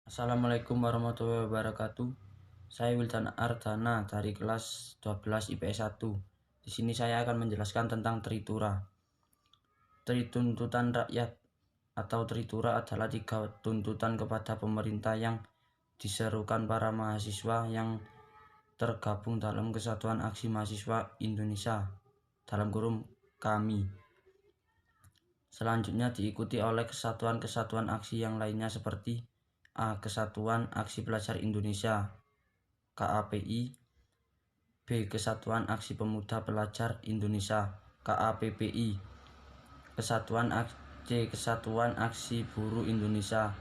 Assalamualaikum warahmatullahi wabarakatuh. Saya Wildan Ardana dari kelas 12 IPS 1. Di sini saya akan menjelaskan tentang Tritura. Tuntutan rakyat atau Tritura adalah 3 tuntutan kepada pemerintah yang diserukan para mahasiswa yang tergabung dalam Kesatuan Aksi Mahasiswa Indonesia (KAMI). Selanjutnya diikuti oleh kesatuan-kesatuan aksi yang lainnya seperti A. Kesatuan Aksi Pelajar Indonesia (KAPI), B. Kesatuan Aksi Pemuda Pelajar Indonesia (KAPPI), Kesatuan Aksi Buruh Indonesia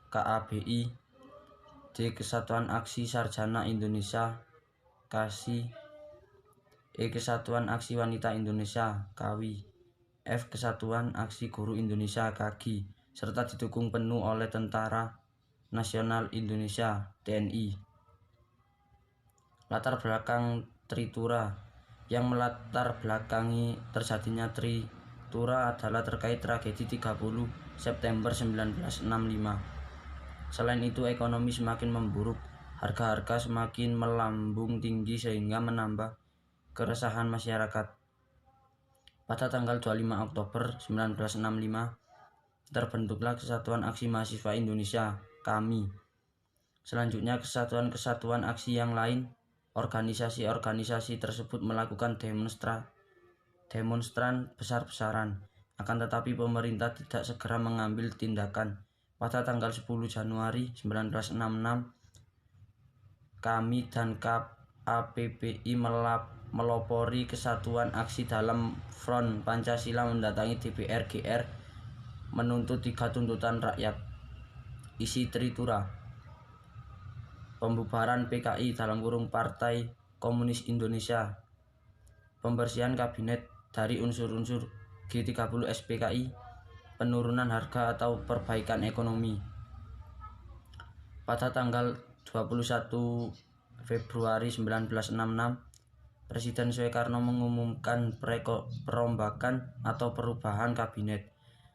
(KABI), D. Kesatuan Aksi Sarjana Indonesia (KASI), E. Kesatuan Aksi Wanita Indonesia (KAWI), F. Kesatuan Aksi Guru Indonesia (KAGI), serta didukung penuh oleh Tentara Nasional Indonesia (TNI). Latar belakang Tritura. Yang melatar belakangi terjadinya Tritura adalah terkait tragedi 30 September 1965. Selain itu, ekonomi semakin memburuk, harga-harga semakin melambung tinggi sehingga menambah keresahan masyarakat. Pada tanggal 25 Oktober 1965, terbentuklah Kesatuan Aksi Mahasiswa Indonesia (KAMI). Selanjutnya, kesatuan-kesatuan aksi yang lain. Organisasi-organisasi tersebut melakukan demonstran besar-besaran. Akan tetapi pemerintah tidak segera mengambil tindakan. Pada tanggal 10 Januari 1966, KAMI dan KAPPI melopori Kesatuan Aksi dalam Front Pancasila mendatangi DPR GR menuntut 3 tuntutan rakyat. Isi Tritura: pembubaran PKI (Partai Komunis Indonesia), pembersihan kabinet dari unsur-unsur G30 SPKI, penurunan harga atau perbaikan ekonomi. Pada tanggal 21 Februari 1966, Presiden Soekarno mengumumkan perombakan atau perubahan kabinet.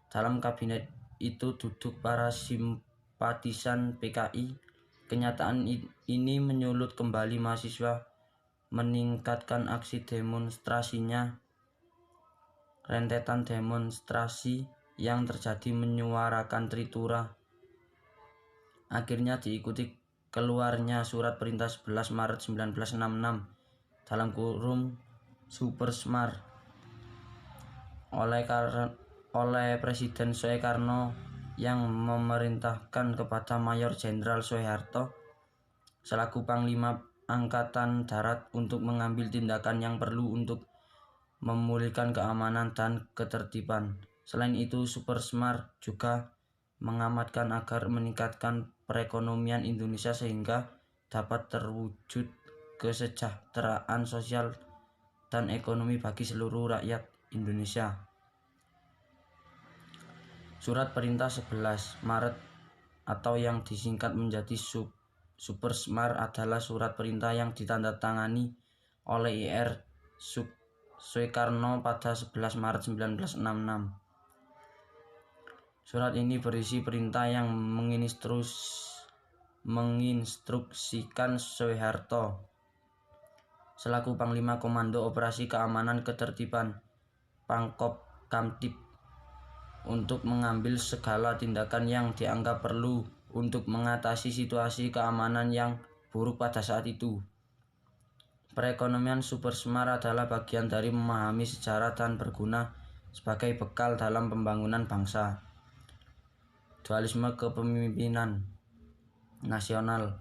Dalam kabinet itu duduk para simpatisan PKI. Kenyataan ini menyulut kembali mahasiswa meningkatkan aksi demonstrasinya. Rentetan demonstrasi yang terjadi menyuarakan Tritura. Akhirnya diikuti keluarnya Surat Perintah 11 Maret 1966 (Supersmar) oleh Presiden Soekarno yang memerintahkan kepada Mayor Jenderal Soeharto selaku Panglima Angkatan Darat untuk mengambil tindakan yang perlu untuk memulihkan keamanan dan ketertiban. Selain itu, Supersmar juga mengamanatkan agar meningkatkan perekonomian Indonesia sehingga dapat terwujud kesejahteraan sosial dan ekonomi bagi seluruh rakyat Indonesia. Surat Perintah 11 Maret atau yang disingkat menjadi Supersmar adalah surat perintah yang ditandatangani oleh Ir. Soekarno pada 11 Maret 1966. Surat ini berisi perintah yang menginstruksikan Soeharto selaku Panglima Komando Operasi Keamanan Ketertiban Pangkop Kamtib untuk mengambil segala tindakan yang dianggap perlu untuk mengatasi situasi keamanan yang buruk pada saat itu. Perekonomian Supersmar adalah bagian dari memahami sejarah dan berguna sebagai bekal dalam pembangunan bangsa. Dualisme kepemimpinan nasional.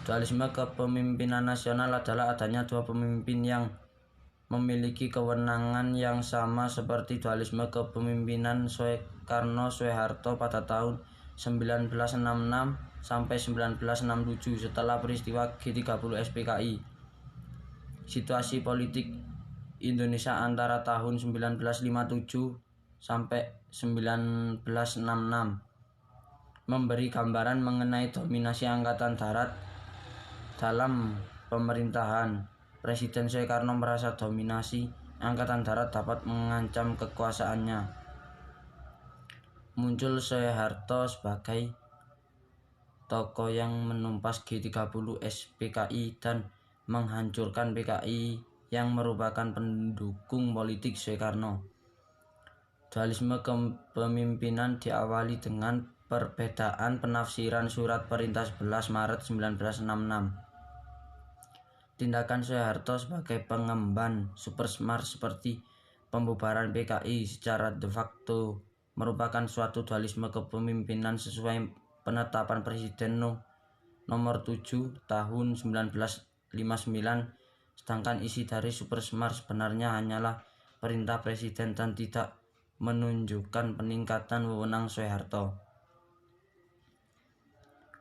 Dualisme kepemimpinan nasional adalah adanya 2 pemimpin yang memiliki kewenangan yang sama seperti dualisme kepemimpinan Soekarno-Soeharto pada tahun 1966 sampai 1967 setelah peristiwa G30 SPKI. Situasi politik Indonesia antara tahun 1957 sampai 1966 memberi gambaran mengenai dominasi Angkatan Darat dalam pemerintahan. Presiden Soekarno merasa dominasi Angkatan Darat dapat mengancam kekuasaannya. muncul Soeharto sebagai tokoh yang menumpas G30 SPKI dan menghancurkan PKI yang merupakan pendukung politik Soekarno. Dualisme kepemimpinan diawali dengan perbedaan penafsiran Surat Perintah 11 Maret 1966. Tindakan Soeharto sebagai pengemban super smart seperti pembubaran PKI secara de facto merupakan suatu dualisme kepemimpinan sesuai penetapan Presiden nomor 7 tahun 1959, sedangkan isi dari super smart sebenarnya hanyalah perintah Presiden dan tidak menunjukkan peningkatan wewenang Soeharto.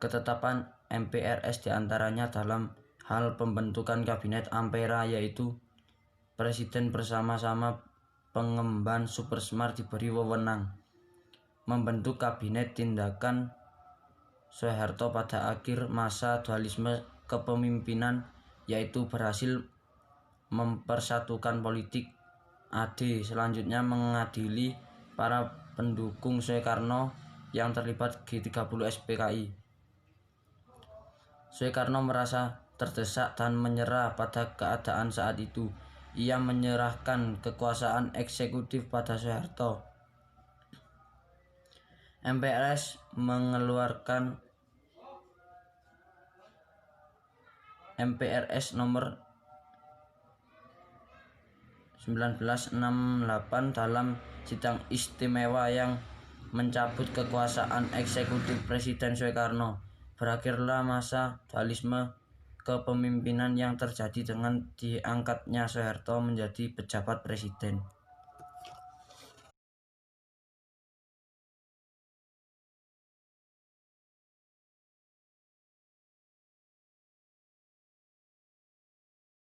Ketetapan MPRS diantaranya dalam hal pembentukan Kabinet Ampera, yaitu Presiden bersama-sama pengemban super smart diberi wewenang membentuk kabinet. Tindakan Soeharto pada akhir masa dualisme kepemimpinan yaitu berhasil mempersatukan politik AD, selanjutnya mengadili para pendukung Soekarno yang terlibat G30 SPKI. Soekarno merasa terdesak dan menyerah pada keadaan saat itu. Ia menyerahkan kekuasaan eksekutif pada Soeharto. MPRS mengeluarkan MPRS nomor 1968 dalam sidang istimewa yang mencabut kekuasaan eksekutif Presiden Soekarno. Berakhirlah masa dualisme kepemimpinan yang terjadi dengan diangkatnya Soeharto menjadi pejabat presiden.